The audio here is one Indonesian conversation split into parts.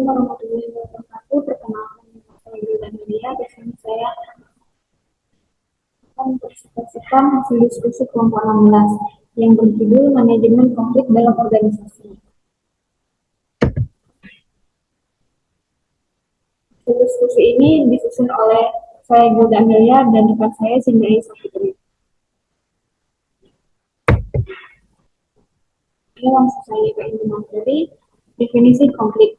warahmatullahi wabarakatuh. Perkenalkan, saya Gilda Media. Di sini saya akan mempresentasikan hasil diskusi kelompok 16 yang berjudul Manajemen Konflik dalam Organisasi. Hasil diskusi ini disusun oleh saya Gilda Media dan rekan saya Cindy Aisa Putri. Ini langsung saya ke inti materi. Definisi konflik.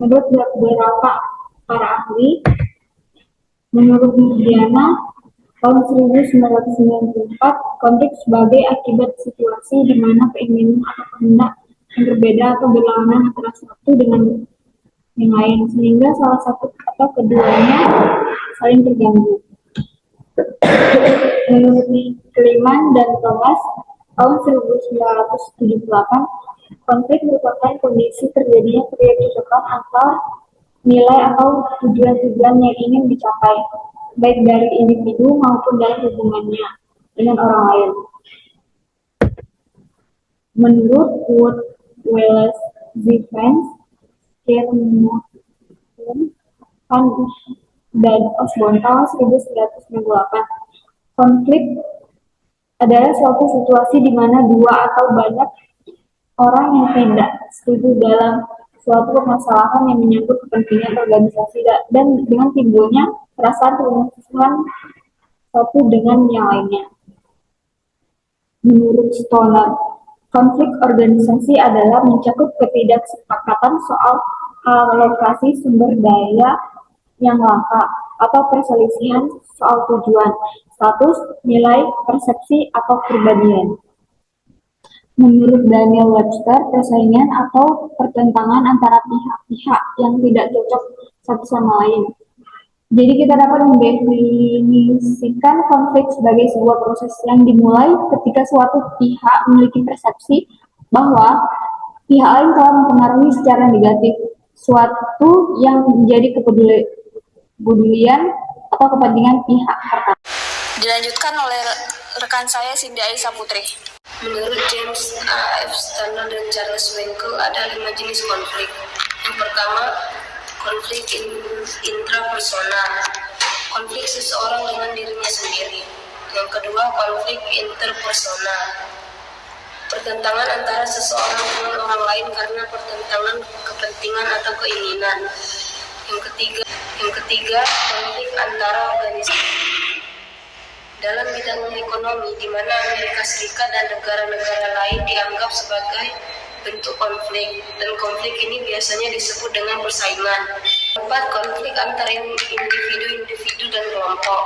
Menurut beberapa para ahli, menurut Diana, tahun 1994, konflik sebagai akibat situasi di mana keinginan atau kehendak yang berbeda atau berlawanan antara satu dengan yang lain, sehingga salah satu atau keduanya saling terganggu. Menurut Kliman dan Thomas, tahun 1978, konflik merupakan kondisi terjadinya ketidakcocokan antar nilai atau tujuan-tujuan yang ingin dicapai, baik dari individu maupun dalam hubungannya dengan orang lain. Menurut Wood, Wallace, Zifrens, Kiernan, dan Osborne tahun 1998, konflik adalah suatu situasi di mana dua atau banyak orang yang tidak setuju dalam suatu permasalahan yang menyangkut kepentingan organisasi dan dengan timbulnya perasaan permusuhan satu dengan yang lainnya. Menurut Stoner, konflik organisasi adalah mencakup ketidaksepakatan soal alokasi sumber daya yang langka atau perselisihan soal tujuan, status, nilai, persepsi, atau kepribadian. Menurut Daniel Webster, persaingan atau pertentangan antara pihak-pihak yang tidak cocok satu sama lain. Jadi kita dapat mendefinisikan konflik sebagai sebuah proses yang dimulai ketika suatu pihak memiliki persepsi bahwa pihak lain telah mempengaruhi secara negatif suatu yang menjadi kepedulian atau kepentingan pihak pertama. Dilanjutkan oleh rekan saya Cindy Aisa Putri. Menurut James A. F. Stoner dan Charles Winkel, ada 5 jenis konflik. Yang pertama, konflik intrapersonal, konflik seseorang dengan dirinya sendiri. Yang kedua, konflik interpersonal, pertentangan antara seseorang dengan orang lain karena pertentangan kepentingan atau keinginan. Yang ketiga, konflik antara organisasi. Dalam bidang ekonomi, di mana Amerika Serikat dan negara-negara lain dianggap sebagai bentuk konflik, dan konflik ini biasanya disebut dengan persaingan. 4. Konflik antara individu dan kelompok,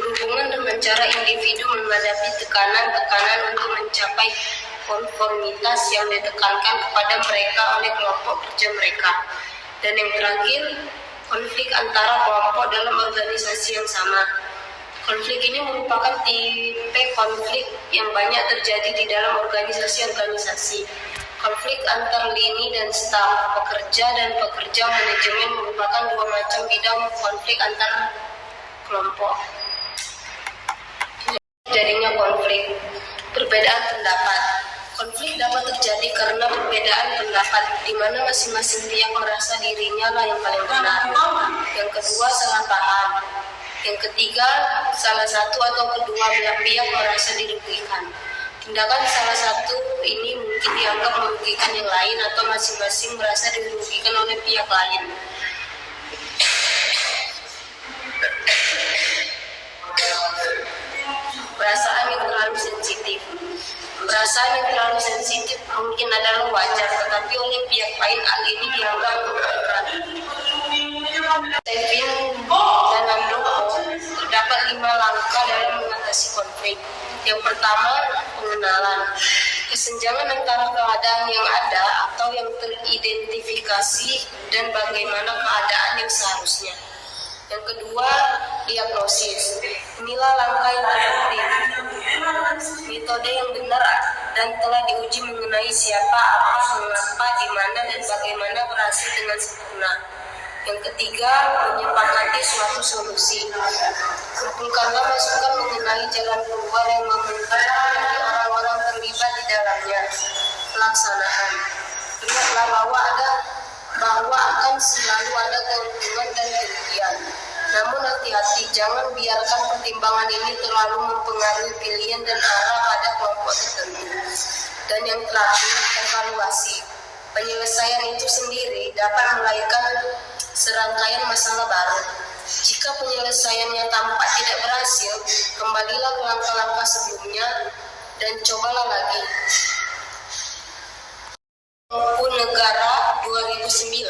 berhubungan dengan cara individu menghadapi tekanan-tekanan untuk mencapai konformitas yang ditekankan kepada mereka oleh kelompok kerja mereka. Dan yang terakhir, konflik antara kelompok dalam organisasi yang sama. Konflik ini merupakan tipe konflik yang banyak terjadi di dalam organisasi-organisasi. Konflik antar lini dan staf, pekerja dan pekerja manajemen merupakan dua macam bidang konflik antar kelompok. Jadinya konflik, perbedaan pendapat. Konflik dapat terjadi karena perbedaan pendapat, di mana masing-masing pihak merasa dirinya lah yang paling benar. Yang kedua, salah paham. Yang ketiga, salah satu atau kedua belah pihak merasa dirugikan. Tindakan salah satu ini mungkin dianggap merugikan yang lain atau masing-masing merasa dirugikan oleh pihak lain. Perasaan yang terlalu sensitif. Perasaan yang terlalu sensitif mungkin adalah wajar, tetapi oleh pihak lain hal ini dianggap berat. Levin dan Andoko, terdapat 5 langkah dalam mengatasi konflik. Yang pertama, pengenalan. Kesenjangan antara keadaan yang ada atau yang teridentifikasi dan bagaimana keadaan yang seharusnya. Yang kedua, diagnosis. Inilah langkah yang terpenting. Metode yang benar dan telah diuji mengenai siapa, apa, mengapa, di mana, dan bagaimana berhasil dengan sempurna. Yang ketiga, menyepakati suatu solusi. Kumpulkanlah masukan mengenai jalan keluar yang memungkinkan bagi orang-orang terlibat di dalamnya. Pelaksanaan. Ingatlah bahwa akan selalu ada keuntungan dan kerugian. Namun hati-hati, jangan biarkan pertimbangan ini terlalu mempengaruhi pilihan dan arah pada kelompok tertentu. Dan yang terakhir, evaluasi. Penyelesaian itu sendiri dapat melahirkan serangkaian masalah baru. Jika penyelesaiannya tampak tidak berhasil, kembalilah ke langkah-langkah sebelumnya dan cobalah lagi. Pun Negara 2009,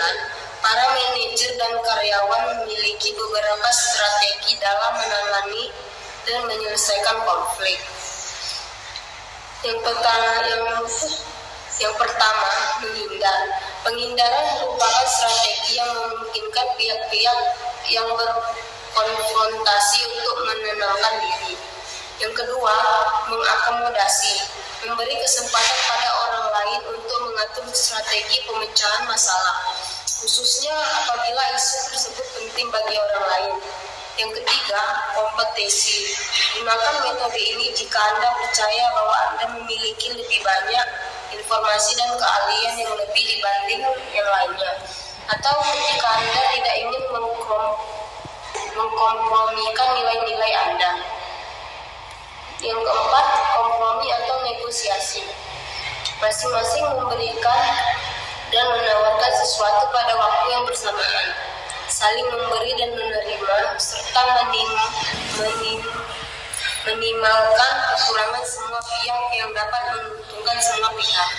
para manajer dan karyawan memiliki beberapa strategi dalam menangani dan menyelesaikan konflik. Yang pertama, menghindar. Penghindaran merupakan strategi yang memungkinkan pihak-pihak yang berkonfrontasi untuk menenangkan diri. Yang kedua, mengakomodasi. Memberi kesempatan pada orang lain untuk mengatur strategi pemecahan masalah, khususnya apabila isu tersebut penting bagi orang lain. Yang ketiga, kompetisi. Gunakan metode ini jika Anda percaya bahwa Anda memiliki lebih banyak informasi dan keahlian yang lebih dibanding yang lainnya, atau jika Anda tidak ingin mengkompromikan nilai-nilai Anda. Yang keempat, kompromi atau negosiasi. Masing-masing memberikan dan menawarkan sesuatu pada waktu yang bersamaan, saling memberi dan menerima, serta minimalkan kekurangan semua pihak yang dapat menguntungkan semua pihak.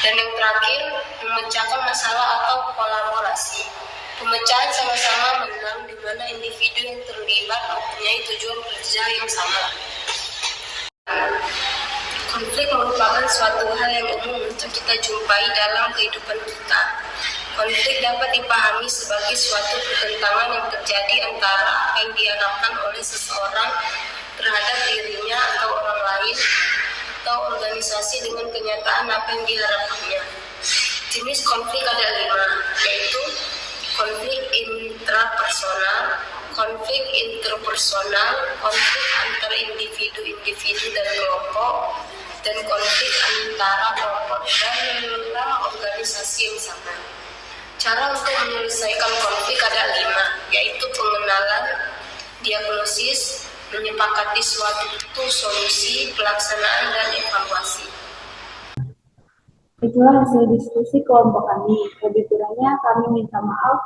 Dan yang terakhir, memecahkan masalah atau kolaborasi. Pemecahan sama-sama menang di mana individu yang terlibat mempunyai tujuan kerja yang sama. Konflik merupakan suatu hal yang umum untuk kita jumpai dalam kehidupan kita. Konflik dapat dipahami sebagai suatu pertentangan yang terjadi antara apa yang diharapkan oleh seseorang terhadap dirinya atau orang lain, atau organisasi dengan kenyataan apa yang diharapkannya. Jenis konflik ada 5, yaitu konflik intrapersonal, konflik interpersonal, konflik antar individu dan kelompok, dan konflik antara kelompok dan organisasi yang sama. Cara untuk menyelesaikan konflik ada 5, yaitu pengenalan, diagnosis, menyepakati suatu solusi, pelaksanaan, dan evaluasi. Itulah hasil diskusi kelompok kami. Lebih kurangnya kami minta maaf.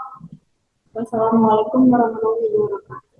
Wassalamualaikum warahmatullahi wabarakatuh.